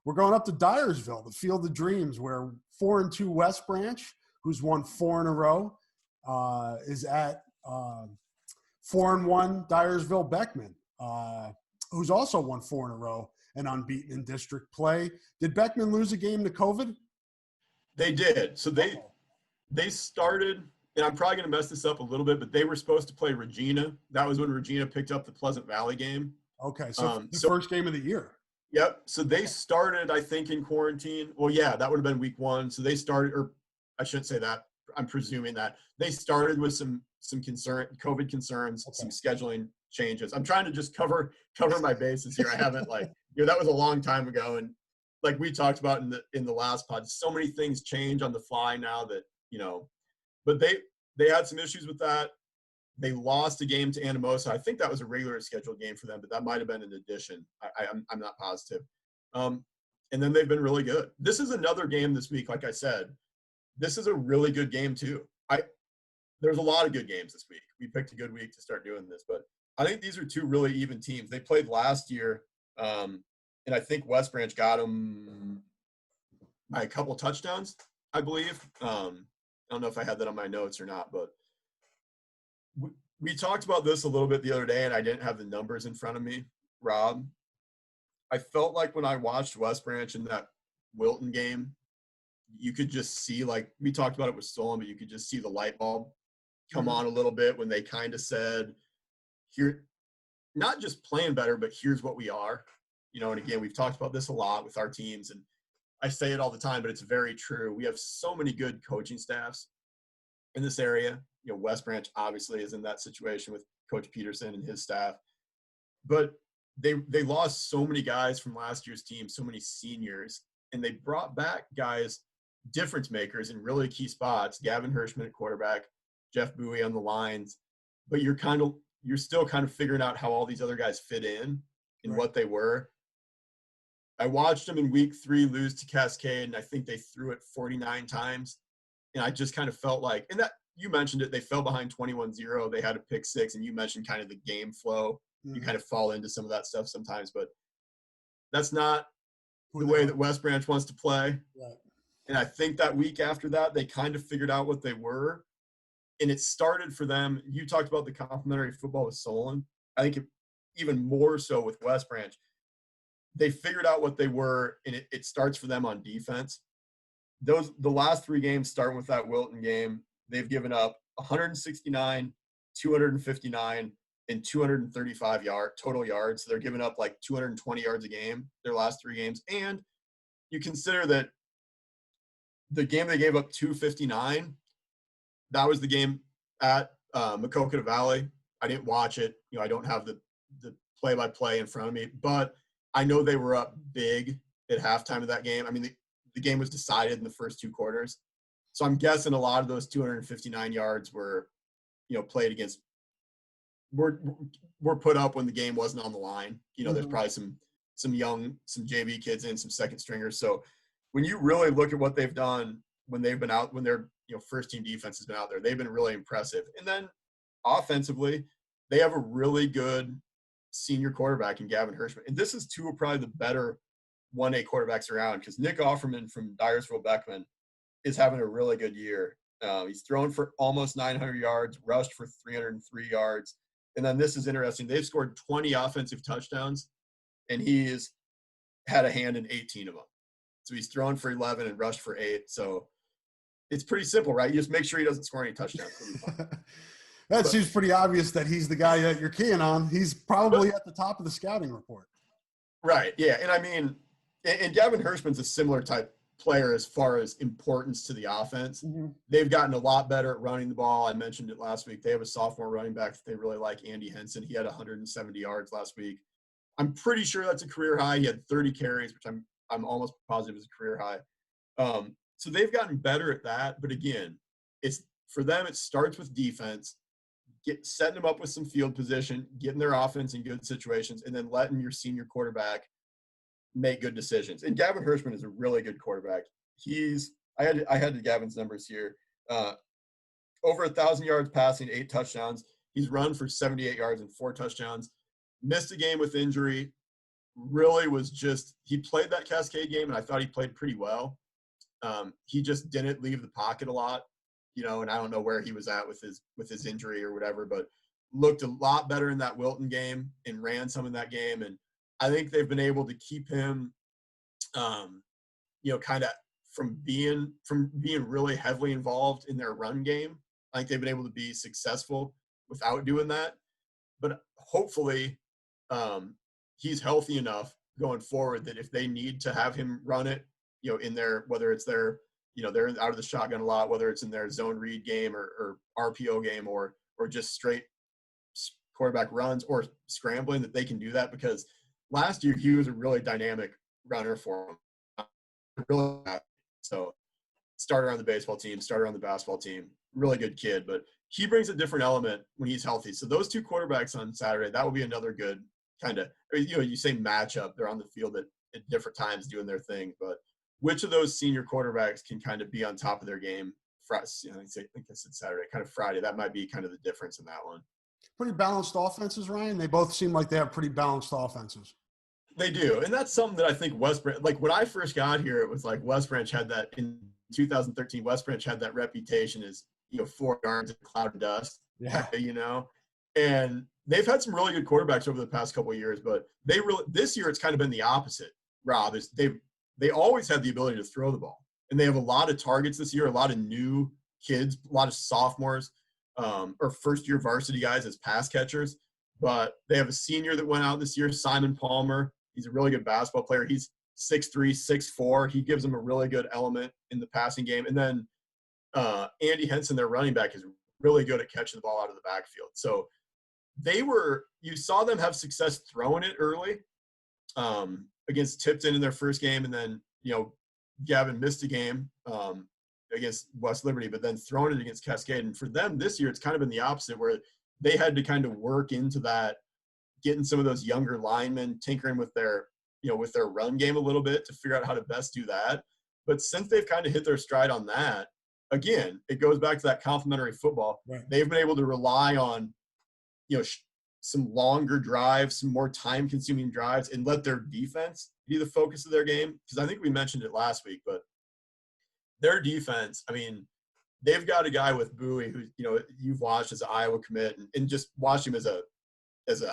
we're going up to Dyersville, the Field of Dreams, where 4-2 West Branch, who's won 4 in a row, is at 4-1 Dyersville Beckman, who's also won 4 in a row and unbeaten in district play. Did Beckman lose a game to COVID? They did. So they started, and I'm probably going to mess this up a little bit, but they were supposed to play Regina. That was when Regina picked up the Pleasant Valley game. Okay, so the first game of the year. Yep. So they started, I think, in quarantine. Well, yeah, that would have been week 1. So they started, or I shouldn't say that. I'm presuming that they started with some COVID concerns, some scheduling changes. I'm trying to just cover my bases here. I haven't that was a long time ago, and like we talked about in the last pod, so many things change on the fly now that But they had some issues with that. They lost a game to Anamosa. I think that was a regular scheduled game for them, but that might have been an addition. I'm not positive. And then they've been really good. This is another game this week. Like I said, this is a really good game too. There's a lot of good games this week. We picked a good week to start doing this, but I think these are 2 really even teams. They played last year, and I think West Branch got them by a couple touchdowns, I believe. I don't know if I had that on my notes or not, but we talked about this a little bit the other day, and I didn't have the numbers in front of me, Rob. I felt like when I watched West Branch in that Wilton game, you could just see, like we talked about it with Stolen, but you could just see the light bulb come on a little bit when they kind of said, here, not just playing better, but here's what we are. And again, we've talked about this a lot with our teams, and I say it all the time, but it's very true. We have so many good coaching staffs in this area. West Branch obviously is in that situation with Coach Peterson and his staff, but they lost so many guys from last year's team, so many seniors, and they brought back guys, difference makers in really key spots. Gavin Hirschman at quarterback, Jeff Bowie on the lines, but you're still kind of figuring out how all these other guys fit in Right. what they were. I watched them in week 3 lose to Cascade, and I think they threw it 49 times. And I just kind of felt like, and that you mentioned it, they fell behind 21-0. They had a pick 6, and you mentioned kind of the game flow. Mm-hmm. You kind of fall into some of that stuff sometimes, but that's not the way that West Branch wants to play. Right. And I think that week after that, they kind of figured out what they were. And it started for them. You talked about the complementary football with Solon. I think even more so with West Branch. They figured out what they were, and it starts for them on defense. The last 3 games, starting with that Wilton game, they've given up 169, 259, and 235 total yards. So they're giving up like 220 yards a game their last 3 games. And you consider that the game they gave up 259, that was the game at Maquoketa Valley. I didn't watch it. I don't have the play-by-play in front of me, but I know they were up big at halftime of that game. I mean, the game was decided in the first 2 quarters. So I'm guessing a lot of those 259 yards were, played against, were put up when the game wasn't on the line. There's probably some JV kids and some second stringers. So when you really look at what they've done when they've been out, when their first team defense has been out there, they've been really impressive. And then offensively, they have a really good senior quarterback in Gavin Hirschman. And this is 2 of probably the better 1A quarterbacks around, because Nick Offerman from Dyersville Beckman is having a really good year. He's thrown for almost 900 yards, rushed for 303 yards. And then this is interesting. They've scored 20 offensive touchdowns, and he's had a hand in 18 of them. So he's thrown for 11 and rushed for 8. So it's pretty simple, right? You just make sure he doesn't score any touchdowns. Seems pretty obvious that he's the guy that you're keying on. He's probably at the top of the scouting report. Right, yeah. And I mean, and Gavin Hirschman's a similar type player as far as importance to the offense. Mm-hmm. They've gotten a lot better at running the ball. I mentioned it last week. They have a sophomore running back that they really like, Andy Henson. He had 170 yards last week. I'm pretty sure that's a career high. He had 30 carries, which I'm almost positive is a career high. So they've gotten better at that. But again, it's for them, it starts with defense, setting them up with some field position, getting their offense in good situations, and then letting your senior quarterback make good decisions. And Gavin Hirschman is a really good quarterback. I had Gavin's numbers here. Over 1,000 yards passing, 8 touchdowns. He's run for 78 yards and 4 touchdowns. Missed a game with injury really was just – he played that Cascade game, and I thought he played pretty well. He just didn't leave the pocket a lot, and I don't know where he was at with his injury or whatever, but looked a lot better in that Wilton game and ran some in that game. And I think they've been able to keep him, kind of from being really heavily involved in their run game. I think they've been able to be successful without doing that. But hopefully he's healthy enough going forward that if they need to have him run it, in their, whether it's their, they're out of the shotgun a lot, whether it's in their zone read game or RPO game or just straight quarterback runs or scrambling, that they can do that, because last year he was a really dynamic runner for him. Really, so starter on the baseball team, starter on the basketball team, really good kid, but he brings a different element when he's healthy. So those two quarterbacks on Saturday, that will be another good kind of, you say matchup. They're on the field at different times doing their thing, but which of those senior quarterbacks can kind of be on top of their game? I think I said Saturday, kind of Friday. That might be kind of the difference in that one. Pretty balanced offenses, Ryan. They both seem like they have pretty balanced offenses. They do, and that's something that I think West Branch, like when I first got here, it was like West Branch had that in 2013. West Branch had that reputation as 4 yards in cloud of dust. Yeah, and they've had some really good quarterbacks over the past couple of years, but this year it's kind of been the opposite. Rob, is they always had the ability to throw the ball, and they have a lot of targets this year, a lot of new kids, a lot of sophomores or first-year varsity guys as pass catchers. But they have a senior that went out this year, Simon Palmer. He's a really good basketball player. He's 6'3", 6'4". He gives them a really good element in the passing game. And then Andy Henson, their running back, is really good at catching the ball out of the backfield. So you saw them have success throwing it early against Tipton in their first game. And then, Gavin missed a game against West Liberty, but then throwing it against Cascade. And for them this year, it's kind of been the opposite, where they had to kind of work into that, getting some of those younger linemen, tinkering with their run game a little bit to figure out how to best do that. But since they've kind of hit their stride on that, again, it goes back to that complementary football. Right. They've been able to rely on, some longer drives, some more time-consuming drives, and let their defense be the focus of their game. Because I think we mentioned it last week, but their defense, I mean, they've got a guy with Bowie who, you've watched as an Iowa commit and just watched him as a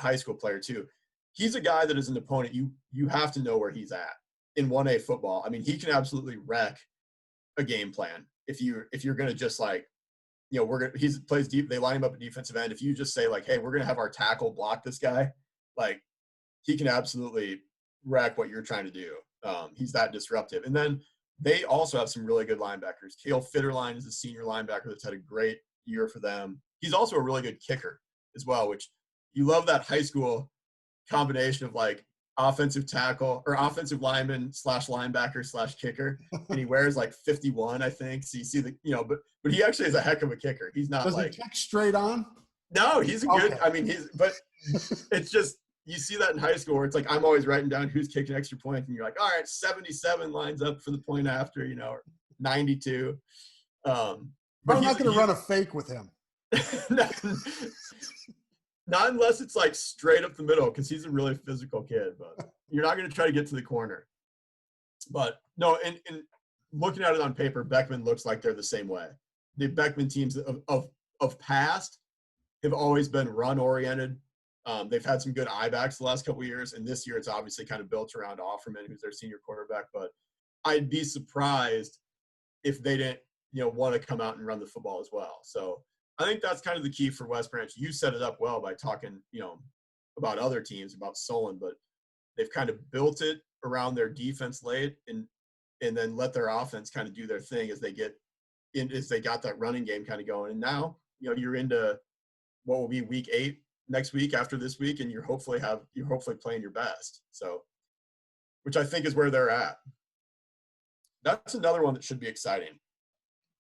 high school player too. He's a guy that as an opponent, you have to know where he's at in 1A football. I mean, he can absolutely wreck a game plan if you're going to just like, he plays deep. They line him up at defensive end. If you just say like, hey, we're going to have our tackle block this guy, like he can absolutely wreck what you're trying to do. He's that disruptive. And then they also have some really good linebackers. Cale Fitterline is a senior linebacker that's had a great year for them. He's also a really good kicker as well, which you love that high school combination of like offensive tackle or offensive lineman / linebacker / kicker. And he wears like 51, I think. So you see but he actually is a heck of a kicker. He's not Does he kick straight on? No, he's a good, Okay. I mean, but it's just, you see that in high school where it's like, I'm always writing down who's kicking extra point. And you're like, all right, 77 lines up for the point after, or 92. But I'm not going to run a fake with him. Not unless it's like straight up the middle, because he's a really physical kid, but you're not going to try to get to the corner. But no, and looking at it on paper, Beckman looks like they're the same way. The Beckman teams of past have always been run oriented. They've had some good I-backs the last couple of years, and this year it's obviously kind of built around Offerman, who's their senior quarterback. But I'd be surprised if they didn't, want to come out and run the football as well. So I think that's kind of the key for West Branch. You set it up well by talking, about other teams, about Solon, but they've kind of built it around their defense late and then let their offense kind of do their thing as they got that running game kind of going. And now, you're into what will be week 8 next week after this week, and you're hopefully playing your best. So, which I think is where they're at. That's another one that should be exciting.